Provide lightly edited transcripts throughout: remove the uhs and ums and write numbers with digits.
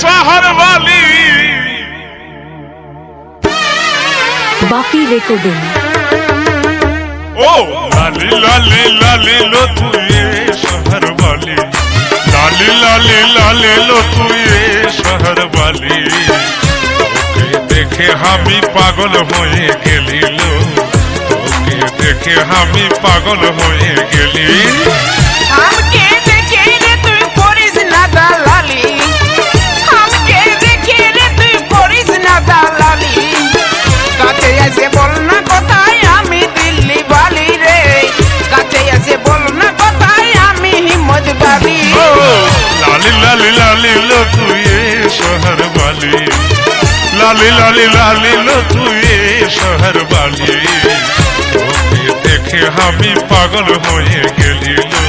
শহর বালি বাপি রেকর্ডিং ও লালি লালি লালি লো তুই শহর বালি লালি লালি লালি লো তুই শহর বালি তোকে দেখে আমি পাগল হয়ে গেলি লো তোকে দেখে আমি পাগল হয়ে গেলি हमके देखे रे तू पोरिस ना दलाली हमके देखे रे तू पोरिस ना दलाली काचे ऐसे बोलना कोताय आमी दिल्ली वाली रे काचे ऐसे बोलना कोताय आमी हिम्मत वाली ओ लाली लाली लाली लो तुई शहर वाली लाली लाली लाली लो तुई शहर वाली তোকে দেখে আমি পাগল হয়ে গেলি লো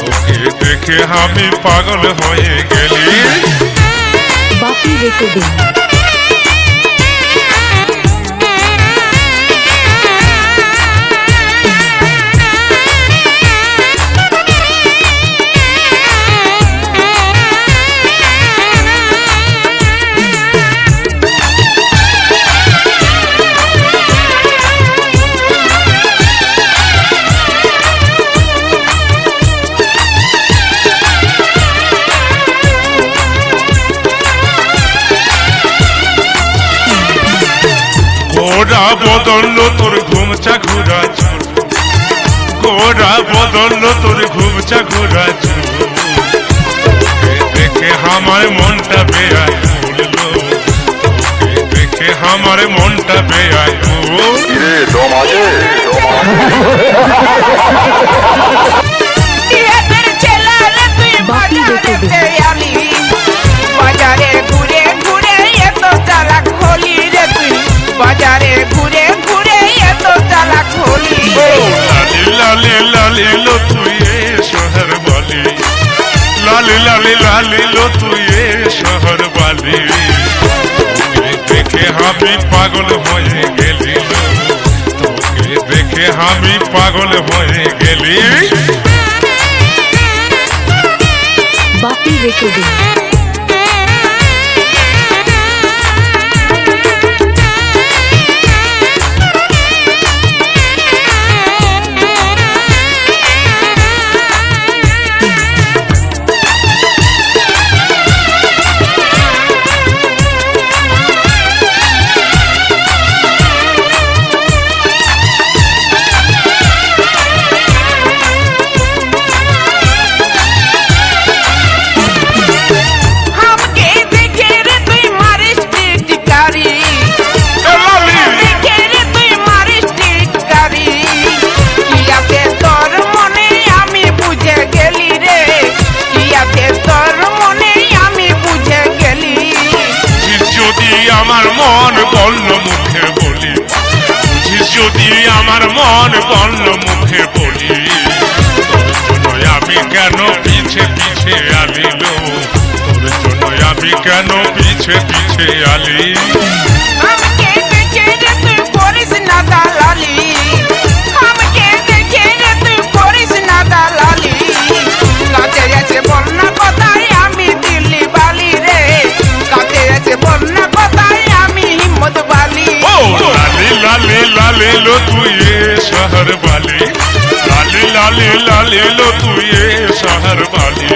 তোকে দেখে আমি পাগল হয়ে গেলি বাপি রেকর্ডিং গোরা বদললো তোর ঘুমচা ঘোরা চুল গোরা বদললো তোর ঘুমচা ঘোরা চুল তোকে দেখে আমার মনটা বেয়ায় উঠলো তোকে দেখে আমার মনটা বেয়ায় ये तेरे चला रे तू बाजारे ते आली बाजारे घुरे घुरे ये तो चला खोली रे तू बाजारे घुरे घुरे ये तो चला खोली লালি লালি লালি লো তুই শহর বালি লালি লালি লালি লো তুই শহর বালি তোকে দেখে আমি পাগল হয়ে গেলি লো তোকে দেখে আমি পাগল হয়ে গেলি বাপি রেকর্ডিং हमके देखे रे तू मारिस टिटकारी देखे रे तू मारिस टिटकारी कियाते तोर मने आमी बुझे गेली रे कियाते तोर मने आमी बुझे गेली বুঝিস যদি আমার মন বলল মুখে বলি বুঝিস যদি আমার মন বলল মুখে বলি তোর জন্য আমি কেন পিছে পিছে আলিল তোর জন্য আমি কেন পিছে পিছে আলি हमके देखे रे तू पोरिस ना दलाली हमके देखे रे तू पोरिस ना दलाली काचे ऐसे बोलना कोताय आमी दिल्ली वाली रे काचे ऐसे बोलना कोताय आमी हिम्मत वाली ও লালি লালি লালি লো তুই শহর বালি লালি লালি লালি লো তুই শহর বালি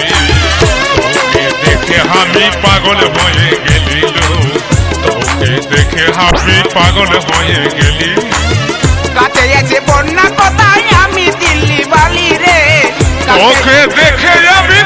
তোকে দেখে আমি পাগল হয়ে গেলি লো তোকে দেখে আমি পাগল হয়ে গেলি কাছে ऐसे बोलना कोताय आमी दिल्ली वाली रे তোকে দেখে আমি